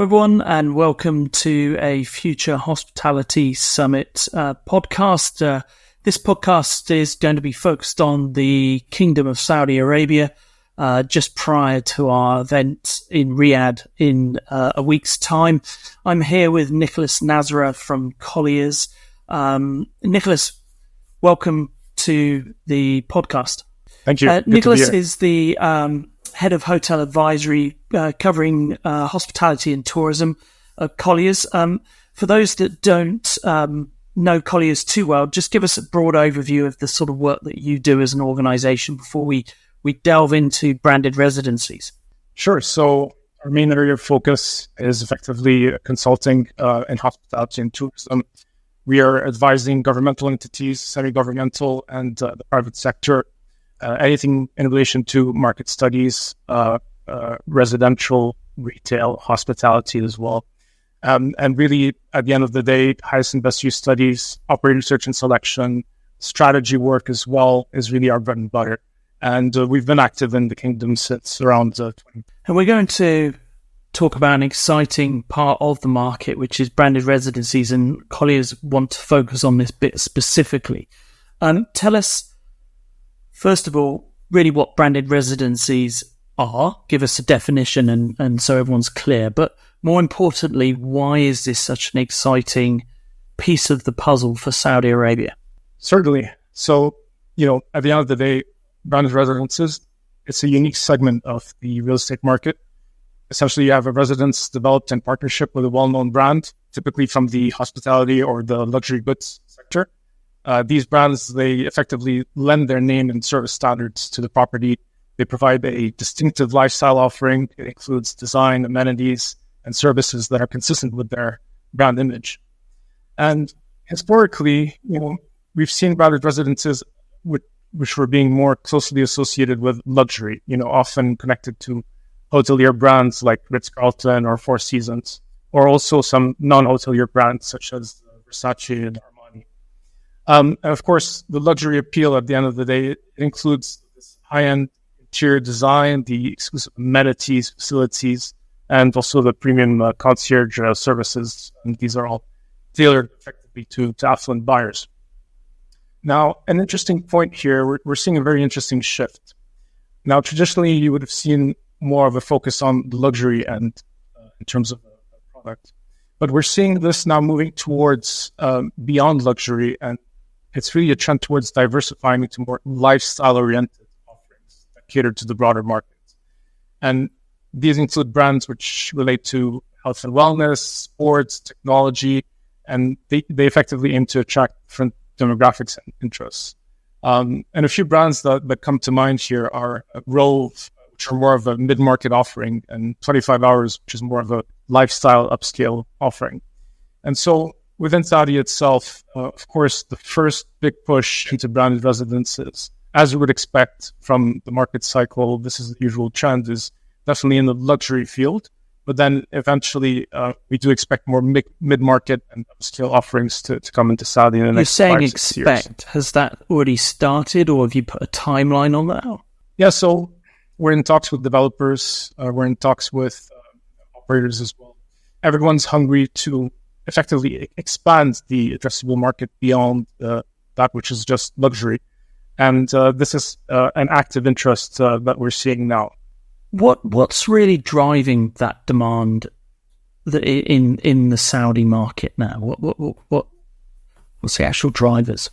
Everyone, and welcome to a Future Hospitality Summit podcast. This podcast is going to be focused on the Kingdom of Saudi Arabia, just prior to our event in Riyadh in a week's time. I'm here with Nicolas Nasra from Colliers. Nicolas, welcome to the podcast. Thank you. Nicolas is the head of hotel advisory covering hospitality and tourism at Colliers. For those that don't know Colliers too well, just give us a broad overview of the sort of work that you do as an organization before we delve into branded residencies. Sure. So our main area of focus is effectively consulting in hospitality and tourism. We are advising governmental entities, semi-governmental, and the private sector, anything in relation to market studies, residential, retail, hospitality as well. And really, at the end of the day, highest and best use studies, operator search and selection, strategy work as well is really our bread and butter. And we've been active in the kingdom since around 20. And we're going to talk about an exciting part of the market, which is branded residencies, and Colliers want to focus on this bit specifically. Tell us, first of all, really what branded residencies are. Give us a definition and so everyone's clear. But more importantly, why is this such an exciting piece of the puzzle for Saudi Arabia? Certainly. So, at the end of the day, branded residences, it's a unique segment of the real estate market. Essentially, you have a residence developed in partnership with a well-known brand, typically from the hospitality or the luxury goods sector. These brands, they effectively lend their name and service standards to the property. They provide a distinctive lifestyle offering. It includes design, amenities, and services that are consistent with their brand image. And historically, we've seen branded residences which were being more closely associated with luxury, often connected to hotelier brands like Ritz-Carlton or Four Seasons, or also some non-hotelier brands such as Versace and Armani. And of course, the luxury appeal at the end of the day, it includes this high-end interior design, the exclusive amenities, facilities, and also the premium concierge services. And these are all tailored effectively to affluent buyers. Now, an interesting point here, we're seeing a very interesting shift. Now, traditionally, you would have seen more of a focus on the luxury end in terms of the product. But we're seeing this now moving towards beyond luxury, and it's really a trend towards diversifying into more lifestyle-oriented offerings that cater to the broader market. And these include brands which relate to health and wellness, sports, technology, and they effectively aim to attract different demographics and interests. And a few brands that come to mind here are Rove, which are more of a mid-market offering, and 25 Hours, which is more of a lifestyle upscale offering. And so within Saudi itself, of course, the first big push into branded residences, as you would expect from the market cycle, this is the usual trend, is definitely in the luxury field. But then eventually, we do expect more mid-market and upscale offerings to come into Saudi in the next 5-6 years. You're saying expect. Has that already started, or have you put a timeline on that? Yeah, so we're in talks with developers. We're in talks with operators as well. Everyone's hungry to effectively expand the addressable market beyond that which is just luxury. And this is an active interest that we're seeing now. What's really driving that demand in the Saudi market now? What's the actual drivers?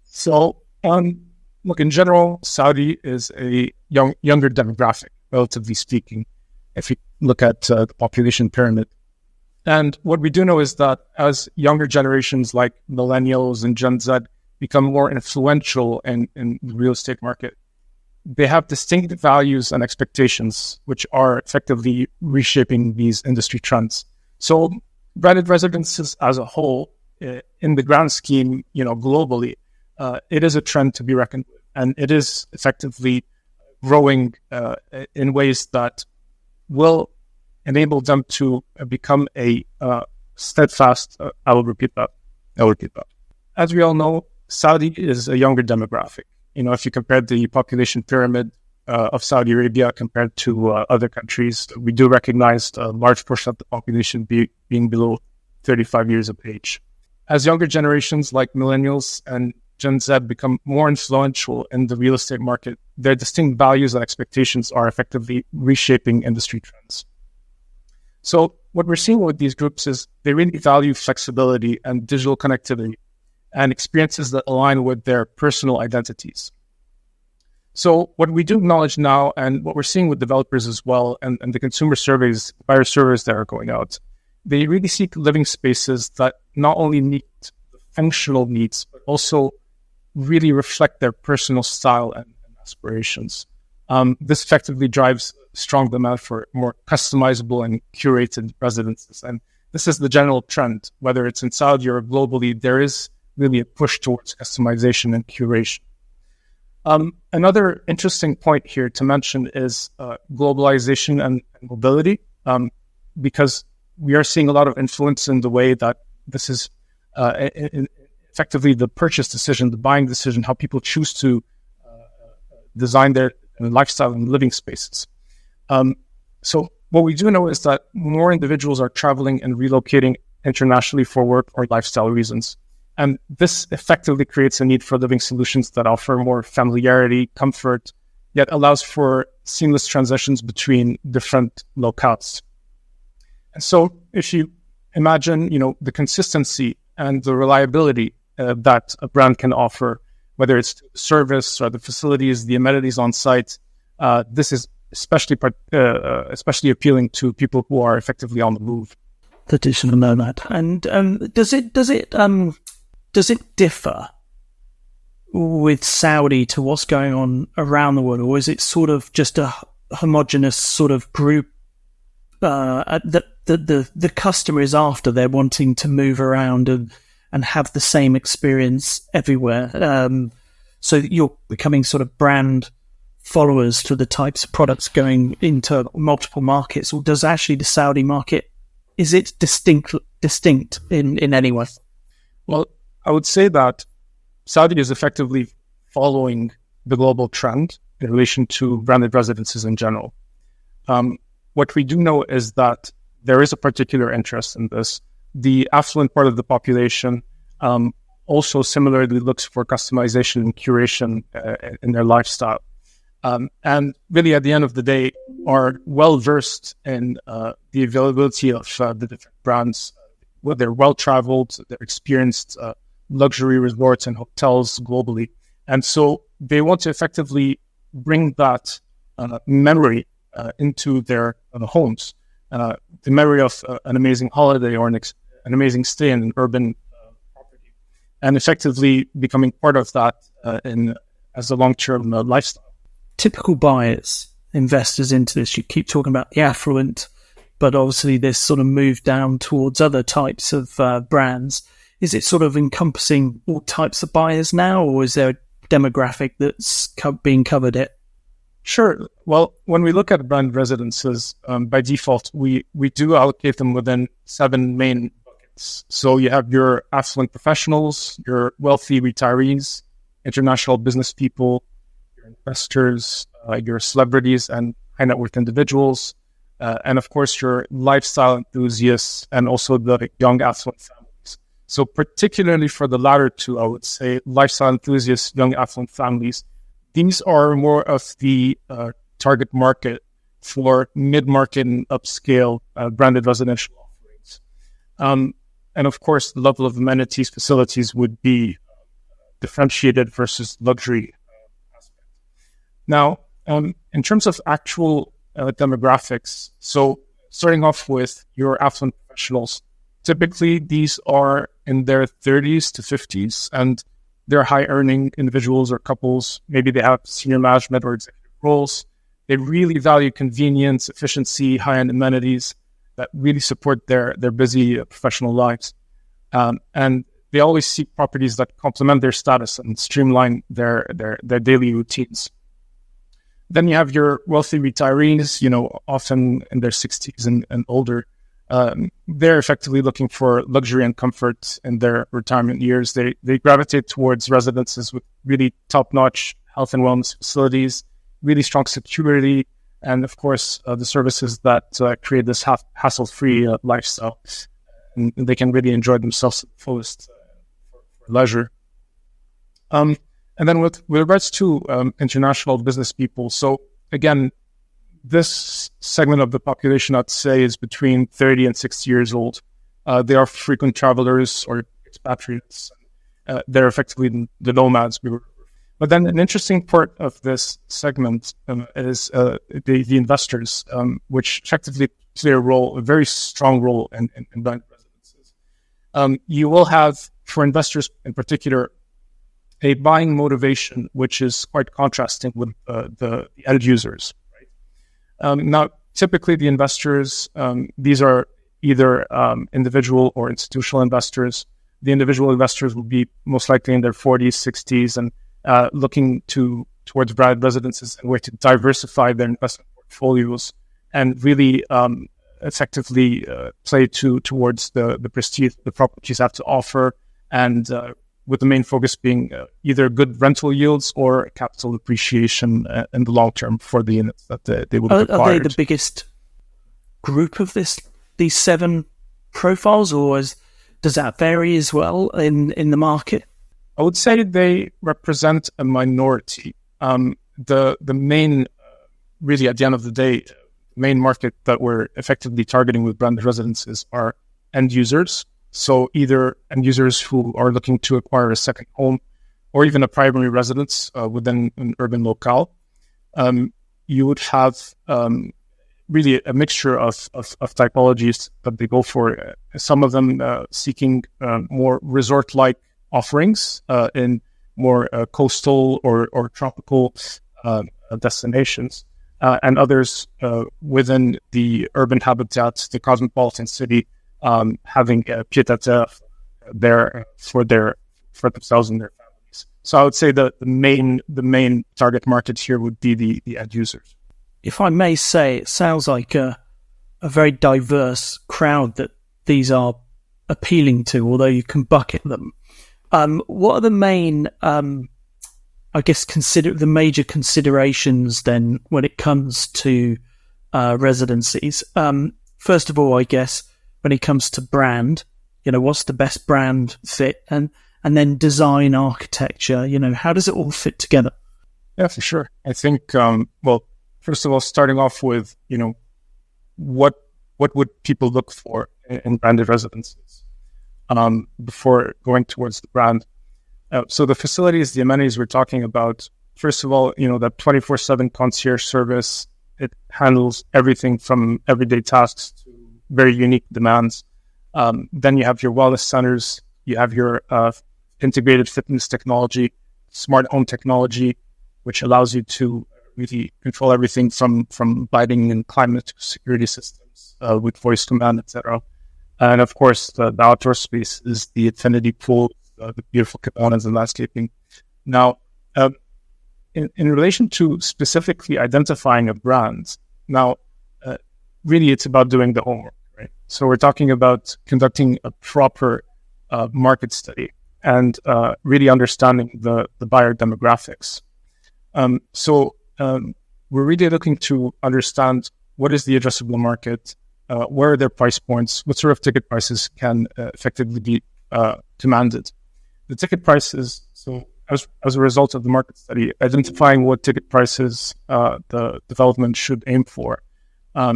So, look, in general, Saudi is a younger demographic, relatively speaking, if you look at the population pyramid. And what we do know is that as younger generations like millennials and Gen Z become more influential in the real estate market, they have distinct values and expectations, which are effectively reshaping these industry trends. So branded residences as a whole, in the grand scheme, globally, it is a trend to be reckoned with. And it is effectively growing in ways that will enable them to become a steadfast, I will repeat that. As we all know, Saudi is a younger demographic. If you compare the population pyramid of Saudi Arabia compared to other countries. We do recognize a large portion of the population being below 35 years of age. As younger generations like millennials and Gen Z become more influential in the real estate market, their distinct values and expectations are effectively reshaping industry trends. So what we're seeing with these groups is they really value flexibility and digital connectivity and experiences that align with their personal identities. So what we do acknowledge now, and what we're seeing with developers as well, and the consumer surveys, buyer surveys that are going out, they really seek living spaces that not only meet the functional needs, but also really reflect their personal style and aspirations. This effectively drives strong demand for more customizable and curated residences. And this is the general trend, whether it's in Saudi or globally, there is really a push towards customization and curation. Another interesting point here to mention is globalization and mobility, because we are seeing a lot of influence in the way that this is effectively the purchase decision, the buying decision, how people choose to design their lifestyle and living spaces. So what we do know is that more individuals are traveling and relocating internationally for work or lifestyle reasons. And this effectively creates a need for living solutions that offer more familiarity, comfort, yet allows for seamless transitions between different locales. And so if you imagine, the consistency and the reliability that a brand can offer, whether it's the service or the facilities, the amenities on site, this is especially appealing to people who are effectively on the move. The digital nomad. And does it differ with Saudi to what's going on around the world, or is it sort of just a homogenous sort of group that the customer is after? They're wanting to move around and have the same experience everywhere. So you're becoming sort of brand followers to the types of products going into multiple markets, or does actually the Saudi market, is it distinct in any way? Well, I would say that Saudi is effectively following the global trend in relation to branded residences in general. What we do know is that there is a particular interest in this. The affluent part of the population also similarly looks for customization and curation in their lifestyle. And really, at the end of the day, are well-versed in the availability of the different brands. They're well-traveled, they're experienced luxury resorts and hotels globally. And so they want to effectively bring that memory into their homes. The memory of an amazing holiday or an amazing stay in an urban property, and effectively becoming part of that as a long-term lifestyle. Typical buyers, investors into this, you keep talking about the affluent, but obviously this sort of move down towards other types of brands. Is it sort of encompassing all types of buyers now, or is there a demographic that's being covered it? Sure. Well, when we look at brand residences, by default, we do allocate them within 7 main buckets. So you have your affluent professionals, your wealthy retirees, international business people, your investors, your celebrities and high net worth individuals, and of course your lifestyle enthusiasts and also the young affluent families. So particularly for the latter two, I would say lifestyle enthusiasts, young affluent families, these are more of the target market for mid-market and upscale branded residential offerings. And of course, the level of amenities, facilities would be differentiated versus luxury aspect. Now, in terms of actual demographics, so starting off with your affluent professionals, typically these are in their 30s to 50s, and they're high-earning individuals or couples. Maybe they have senior management or executive roles. They really value convenience, efficiency, high-end amenities that really support their busy professional lives. And they always seek properties that complement their status and streamline their daily routines. Then you have your wealthy retirees, often in their 60s and older. They're effectively looking for luxury and comfort in their retirement years. They gravitate towards residences with really top-notch health and wellness facilities, really strong security, and of course, the services that create this hassle-free lifestyle. And they can really enjoy themselves to the fullest for leisure. And then with regards to international business people, so again, this segment of the population, I'd say, is between 30 and 60 years old. They are frequent travelers or expatriates. They're effectively the nomads. But then an interesting part of this segment is the investors, which effectively play a very strong role in blind residences. You will have, for investors in particular, a buying motivation, which is quite contrasting with the end users. Now, typically the investors, these are either individual or institutional investors. The individual investors will be most likely in their 40s, 60s, and looking towards blind residences and a way to diversify their investment portfolios and really effectively play towards the prestige the properties have to offer, and with the main focus being either good rental yields or capital appreciation in the long term for the units that they would have acquired. Are they the biggest group of these 7 profiles, or does that vary as well in the market? I would say they represent a minority. The main, really at the end of the day, main market that we're effectively targeting with branded residences are end users. So either end users who are looking to acquire a second home or even a primary residence within an urban locale. You would have really a mixture of typologies that they go for. Some of them seeking more resort-like offerings in more coastal or tropical destinations, and others within the urban habitat, the cosmopolitan city, having a pied-à-terre there for themselves and their families. So I would say that the main target market here would be the end users. If I may say, it sounds like a very diverse crowd that these are appealing to, although you can bucket them. What are the main, the major considerations then when it comes to residencies? First of all, I guess, when it comes to brand, what's the best brand fit, and then design, architecture, how does it all fit together? Yeah, for sure. I think, first of all, starting off with, what would people look for in branded residences before going towards the brand? So the facilities, the amenities we're talking about, first of all, that 24/7 concierge service, it handles everything from everyday tasks to very unique demands. Then you have your wellness centers, you have your integrated fitness technology, smart home technology, which allows you to really control everything from lighting and climate security systems with voice command, etc. And of course, the outdoor space is the infinity pool, the beautiful cabanas and landscaping. Now, in relation to specifically identifying a brand, now, really it's about doing the homework, right? So we're talking about conducting a proper market study and really understanding the buyer demographics. We're really looking to understand what is the addressable market, where are their price points, what sort of ticket prices can effectively be demanded. The ticket prices, so as a result of the market study, identifying what ticket prices the development should aim for.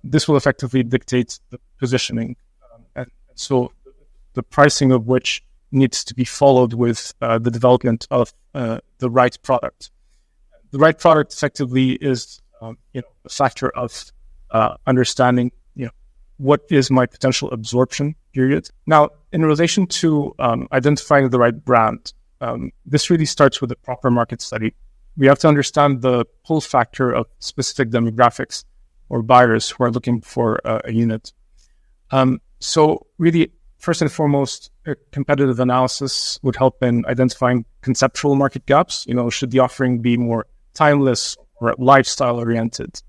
This will effectively dictate the positioning. And so the pricing of which needs to be followed with the development of the right product. The right product effectively is, a factor of understanding, what is my potential absorption period. Now, in relation to identifying the right brand, this really starts with a proper market study. We have to understand the pull factor of specific demographics or buyers who are looking for a unit. So really, first and foremost, a competitive analysis would help in identifying conceptual market gaps. Should the offering be more timeless or lifestyle-oriented?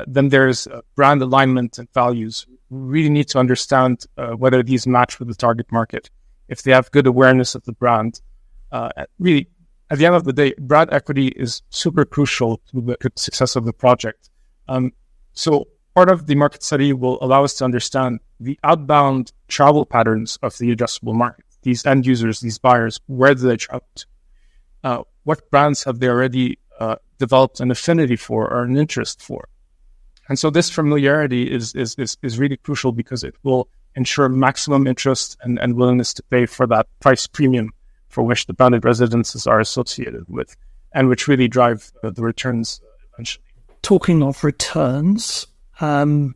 Then there's brand alignment and values. We really need to understand whether these match with the target market. If they have good awareness of the brand, really at the end of the day, brand equity is super crucial to the success of the project. So part of the market study will allow us to understand the outbound travel patterns of the addressable market. These end users, these buyers, where do they travel to? What brands have they already developed an affinity for or an interest for? And so this familiarity is really crucial because it will ensure maximum interest and willingness to pay for that price premium for which the branded residences are associated with, and which really drive the returns eventually. Talking of returns, how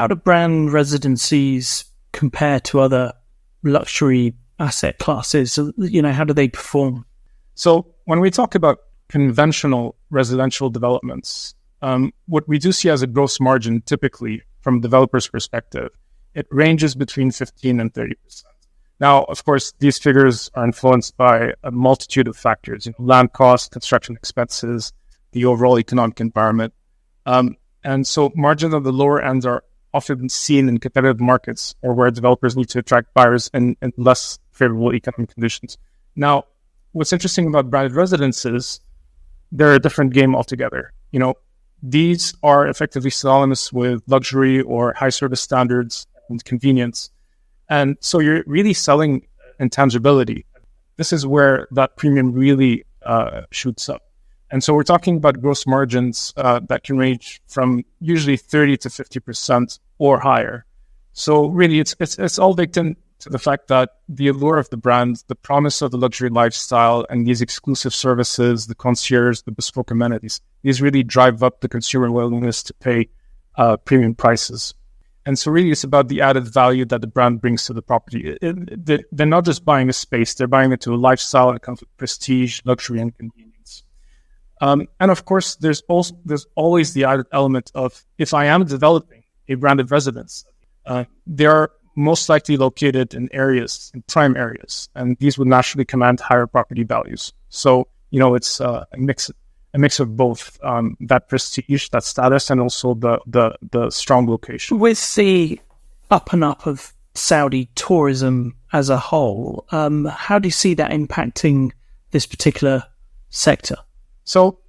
do brand residencies compare to other luxury asset classes? How do they perform? So when we talk about conventional residential developments, what we do see as a gross margin, typically from a developer's perspective, it ranges between 15 and 30%. Now, of course, these figures are influenced by a multitude of factors, land costs, construction expenses, the overall economic environment. And so margins on the lower end are often seen in competitive markets or where developers need to attract buyers in less favorable economic conditions. Now, what's interesting about branded residences, they're a different game altogether. These are effectively synonymous with luxury or high service standards and convenience. And so you're really selling intangibility. This is where that premium really shoots up. And so we're talking about gross margins that can range from usually 30 to 50% or higher. So really, it's all baked into the fact that the allure of the brand, the promise of the luxury lifestyle, and these exclusive services, the concierge, the bespoke amenities, these really drive up the consumer willingness to pay premium prices. And so really, it's about the added value that the brand brings to the property. They're not just buying a space, they're buying it to a lifestyle that comes with prestige, luxury, and convenience. And of course, there's always the added element of, if I am developing a branded residence, they are most likely located in prime areas, and these would naturally command higher property values. So, it's a mix of both that prestige, that status, and also the strong location. With the up and up of Saudi tourism as a whole, how do you see that impacting this particular sector? So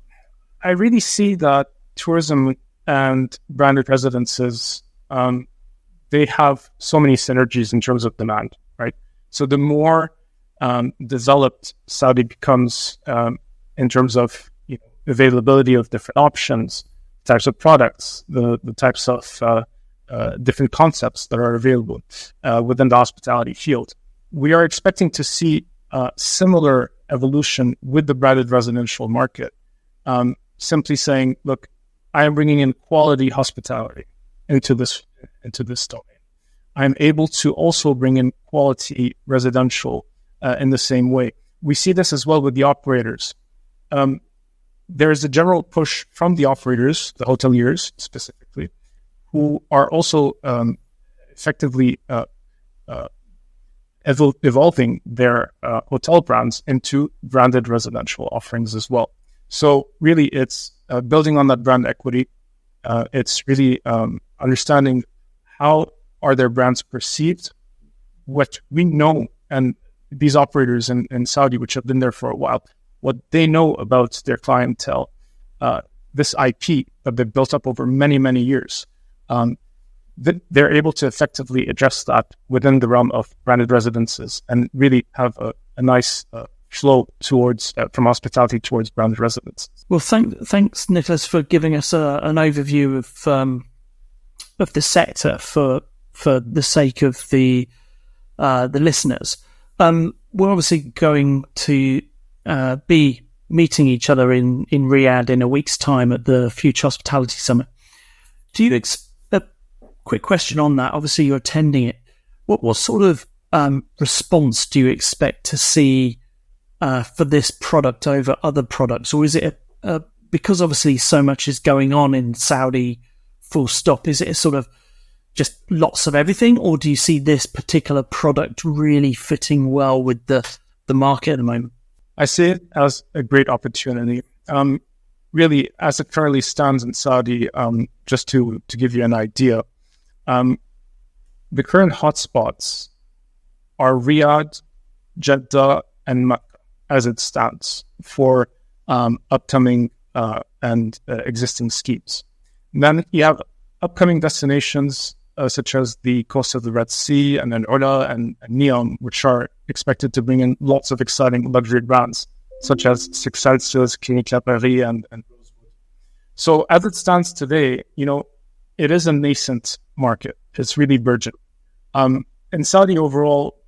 I really see that tourism and branded residences, they have so many synergies in terms of demand, right? So the more developed Saudi becomes in terms of availability of different options, types of products, the types of different concepts that are available within the hospitality field, we are expecting to see similar evolution with the branded residential market. Simply saying, look, I am bringing in quality hospitality into this domain. I'm able to also bring in quality residential in the same way. We see this as well with the operators. There is a general push from the operators, the hoteliers specifically, who are also effectively evolving their hotel brands into branded residential offerings as well. So really, it's building on that brand equity. It's really understanding how are their brands perceived, what we know, and these operators in Saudi, which have been there for a while, what they know about their clientele, this IP that they've built up over many, many years, they're able to effectively address that within the realm of branded residences and really have a nice flow towards from hospitality towards branded residences. Well, thanks, Nicolas, for giving us an overview of the sector for the sake of the listeners. We're obviously going to be meeting each other in Riyadh in a week's time at the Future Hospitality Summit. Do you a quick question on that? Obviously, you're attending it. What sort of response do you expect to see for this product over other products, or is it because obviously so much is going on in Saudi? Full stop. Is it a sort of just lots of everything, or do you see this particular product really fitting well with the market at the moment? I see it as a great opportunity. Really, as it currently stands in Saudi, just to give you an idea, the current hotspots are Riyadh, Jeddah, and Mecca. as it stands for upcoming and existing schemes. And then you have upcoming destinations such as the coast of the Red Sea and then Ola and Neom, which are expected to bring in lots of exciting luxury brands such as Six Celsius, Clinique La Prairie, and Rosewood. So as it stands today, it is a nascent market. It's really burgeoning. In Saudi overall,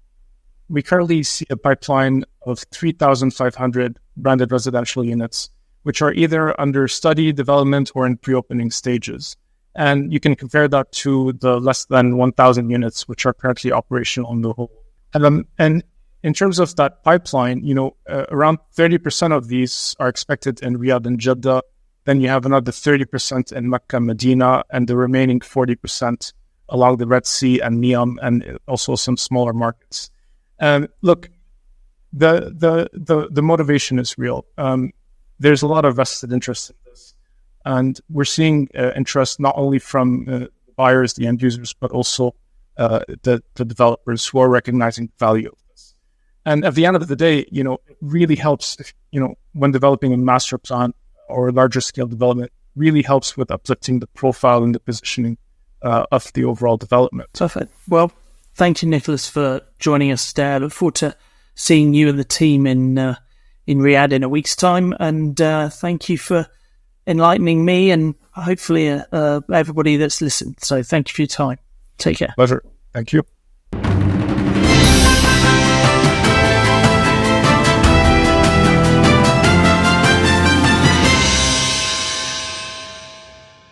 we currently see a pipeline of 3,500 branded residential units, which are either under study, development, or in pre-opening stages. And you can compare that to the less than 1,000 units, which are currently operational on the whole. And in terms of that pipeline, around 30% of these are expected in Riyadh and Jeddah. Then you have another 30% in Mecca, Medina, and the remaining 40% along the Red Sea and Neom, and also some smaller markets. Look, the motivation is real. There's a lot of vested interest in this. And we're seeing interest not only from the buyers, the end users, but also the developers who are recognizing the value of this. And at the end of the day, it really helps, when developing a master plan or a larger scale development, really helps with uplifting the profile and the positioning of the overall development. Perfect. Well, thank you, Nicolas, for joining us today. I look forward to seeing you and the team in Riyadh in a week's time. And thank you for enlightening me and hopefully everybody that's listened. So thank you for your time. Take care. Pleasure. Thank you.